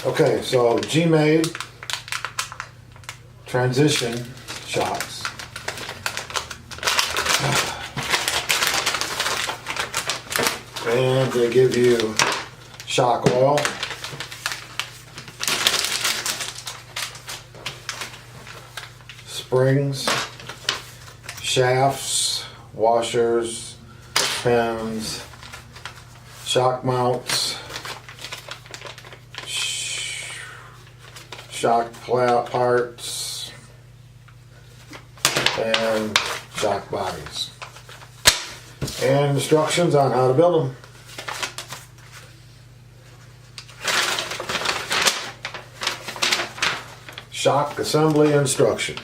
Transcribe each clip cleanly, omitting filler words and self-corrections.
Okay, so GMAde Transition Shocks. And they give you shock oil, springs, shafts, washers, pins, shock mounts, shock parts, and shock bodies. And instructions on how to build them. Shock assembly instructions.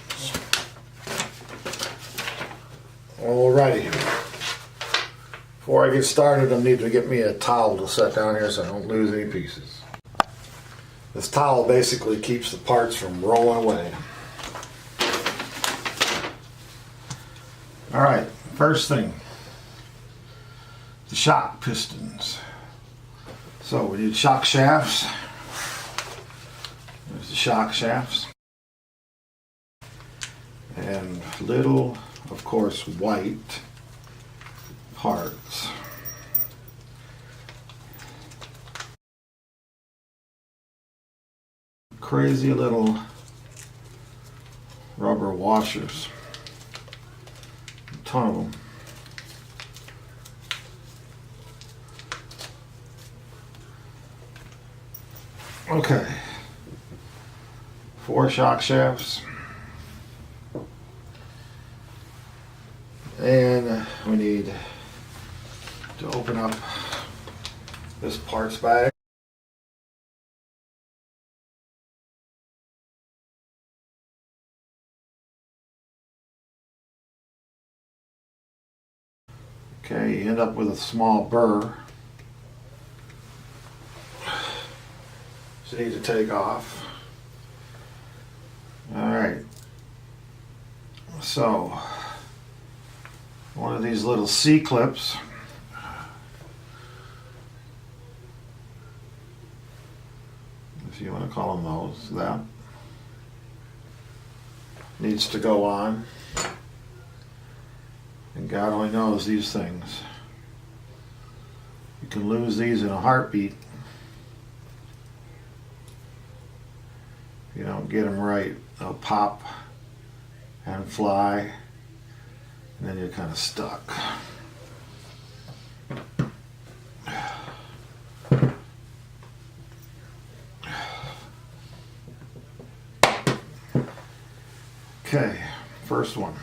Alrighty. Before I get started, I need to get me a towel to set down here so I don't lose any pieces. This towel basically keeps the parts from rolling away. Alright, first thing, the shock pistons. So we need shock shafts. There's the shock shafts. And little, of course, white parts. Crazy little rubber washers. A ton of them. Okay. 4 shock shafts. And we need to open up this parts bag. Okay, you end up with a small burr. So you need to take off. Alright. So one of these little C-clips, if you want to call them those, that needs to go on. And God only knows these things. You can lose these in a heartbeat if you don't get them right. They'll pop and fly, and then you're kind of stuck. Okay, first one.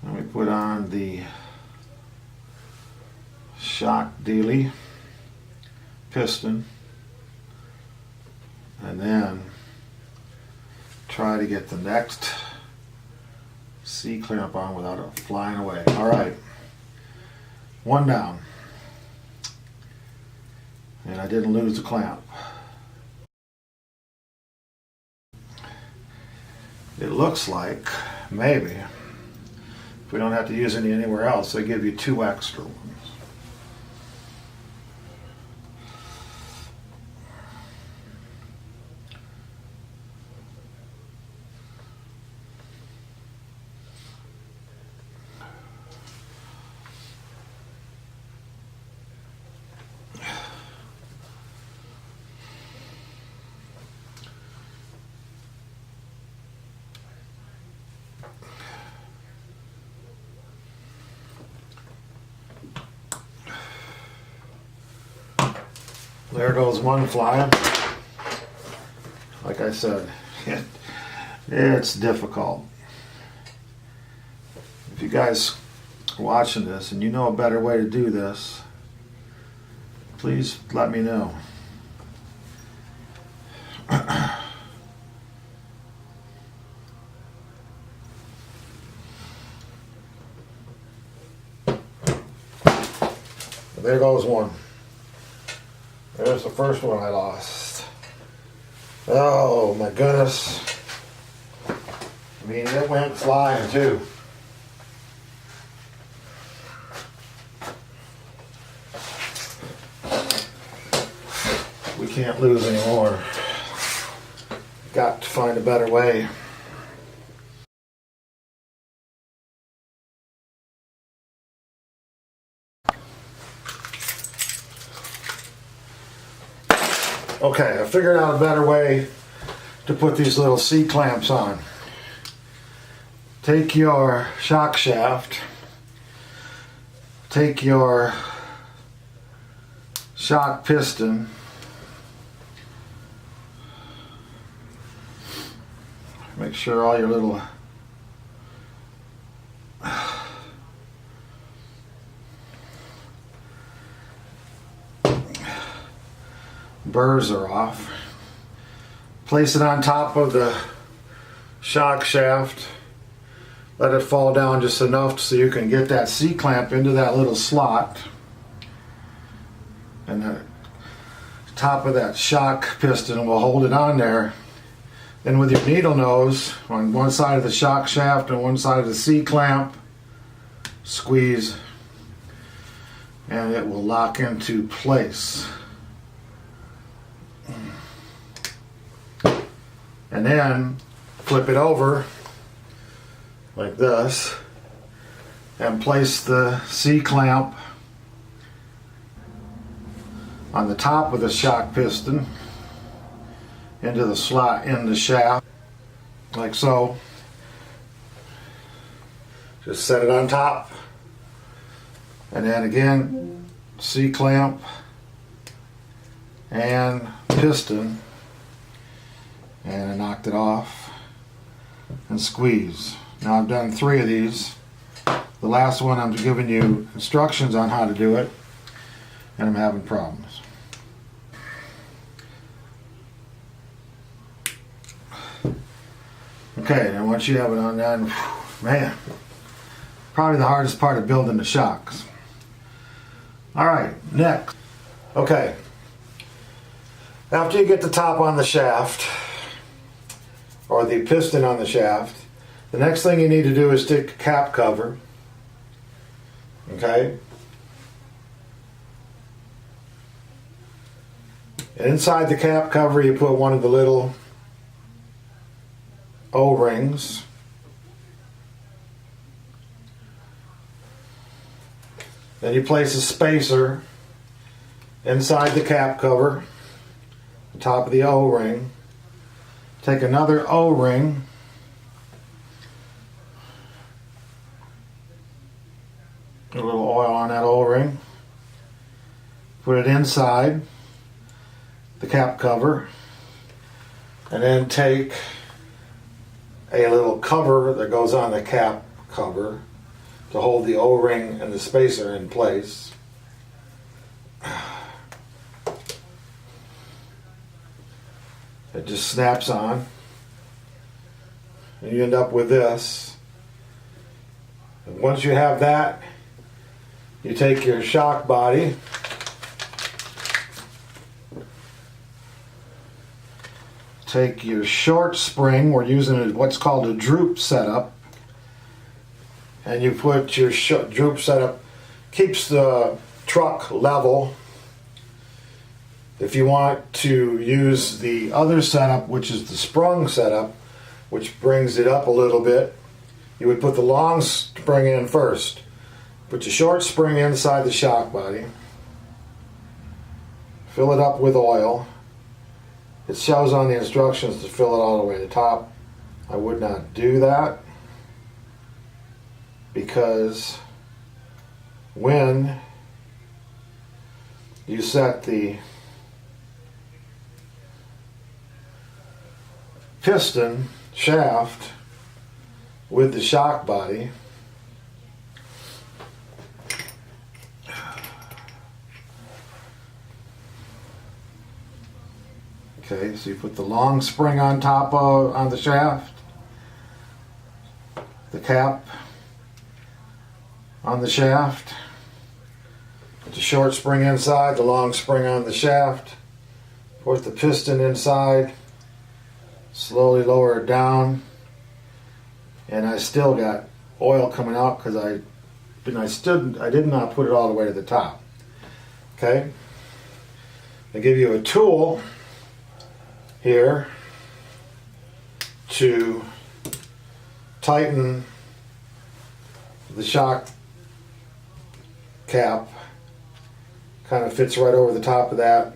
Then we put on the shock dealy piston, and then try to get the next C-clamp on without it flying away. Alright, one down. And I didn't lose the clamp. It looks like, maybe, if we don't have to use any anywhere else, they give you 2 extra ones. There goes one flying. Like I said, it's difficult. If you guys are watching this and you know a better way to do this, please let me know. There goes one. There's the first one I lost. Oh my goodness. I mean, it went flying too. can't lose anymore. Got to find a better way. Okay, I figured out a better way to put these little C-clamps on. Take your shock shaft, take your shock piston, make sure all your little burrs are off. Place it on top of the shock shaft. Let it fall down just enough so you can get that C-clamp into that little slot. And the top of that shock piston will hold it on there. Then with your needle nose on one side of the shock shaft and one side of the C-clamp, squeeze and it will lock into place. And then flip it over like this and place the C-clamp on the top of the shock piston into the slot in the shaft, like so. Just set it on top, and then again C-clamp and piston, and I knocked it off and squeeze. Now I've done 3 of these. The last one I'm giving you instructions on how to do it, and I'm having problems. Okay, now once you have it on done, man, probably the hardest part of building the shocks. Alright, next. Okay, after you get the top on the shaft, or the piston on the shaft, the next thing you need to do is take a cap cover. Okay? And inside the cap cover you put one of the little O-rings. Then you place a spacer inside the cap cover, the top of the O-ring. Take another O-ring, a little oil on that O-ring, put it inside the cap cover, and then take a little cover that goes on the cap cover to hold the O-ring and the spacer in place. It just snaps on, and you end up with this. And once you have that, you take your shock body, take your short spring, we're using what's called a droop setup, and you put your droop setup, keeps the truck level. If you want to use the other setup, which is the sprung setup, which brings it up a little bit, you would put the long spring in first. Put your short spring inside the shock body. Fill it up with oil. It shows on the instructions to fill it all the way to the top. I would not do that because when you set the piston shaft with the shock body, okay, so you put the long spring on top of on the shaft, the cap on the shaft, put the short spring inside, the long spring on the shaft, put the piston inside, slowly lower it down, and I still got oil coming out because I did not put it all the way to the top. Okay, They give you a tool here to tighten the shock cap. Kind of fits right over the top of that.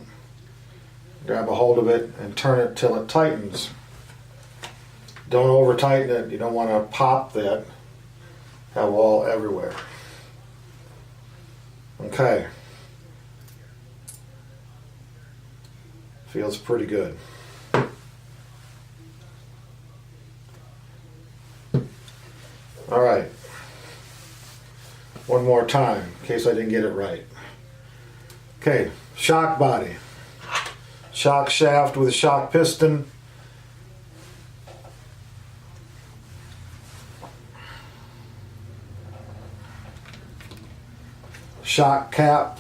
Grab a hold of it and turn it till it tightens. Don't over tighten it. You don't want to pop that. Have oil everywhere. Okay. Feels pretty good. All right. One more time in case I didn't get it right. Okay, shock body. Shock shaft with a shock piston. Shock cap.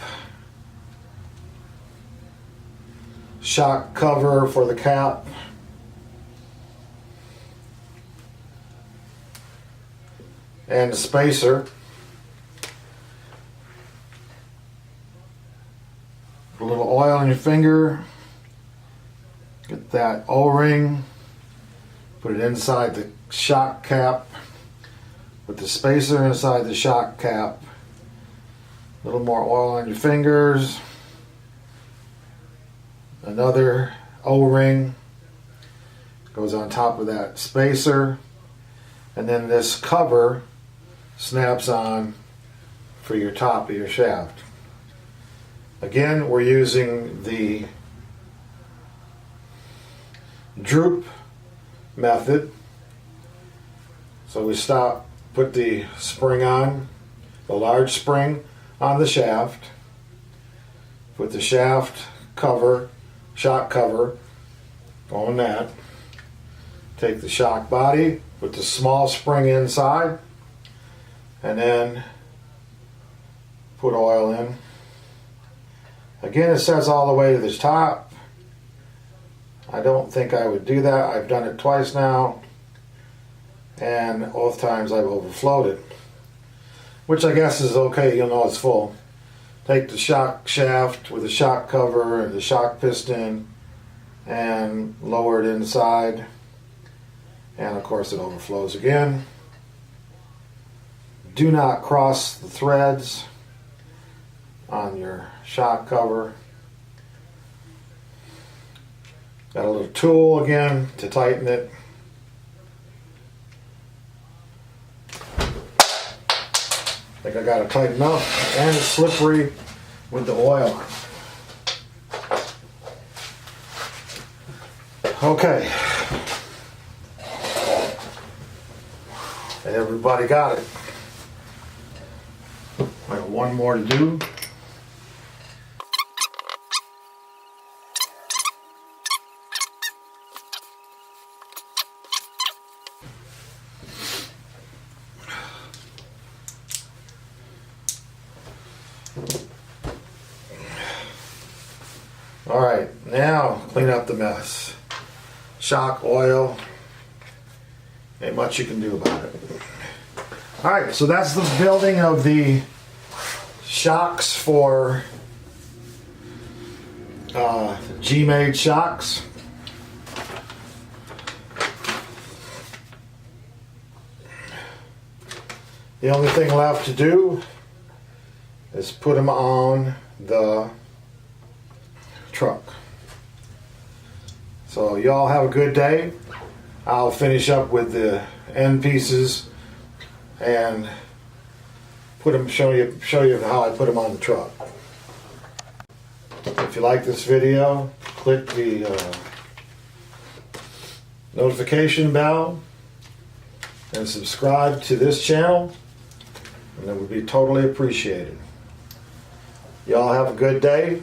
Shock cover for the cap. And a spacer. A little oil on your finger. Get that O-ring. Put it inside the shock cap. Put the spacer inside the shock cap. A little more oil on your fingers. Another O-ring goes on top of that spacer. And then this cover snaps on for your top of your shaft. Again, we're using the droop method. So we put the spring on, the large spring on the shaft, put the shaft cover, shock cover on that, take the shock body, put the small spring inside, and then put oil in. Again, it says all the way to the top. I don't think I would do that. I've done it twice now, and both times I've overflowed it, which I guess is okay. You'll know it's full. Take the shock shaft with the shock cover and the shock piston and lower it inside, and of course it overflows again. Do not cross the threads on your shock cover. Got a little tool again to tighten it. I think I got it tight enough, and it's slippery with the oil on. Okay. Everybody got it. I got one more to do. All right, now clean up the mess. Shock oil, ain't much you can do about it. All right, so that's the building of the shocks for GMAde shocks. The only thing left to do is put them on the truck. So y'all have a good day. I'll finish up with the end pieces and put them, show you how I put them on the truck. If you like this video, click the notification bell and subscribe to this channel, and it would be totally appreciated. Y'all have a good day.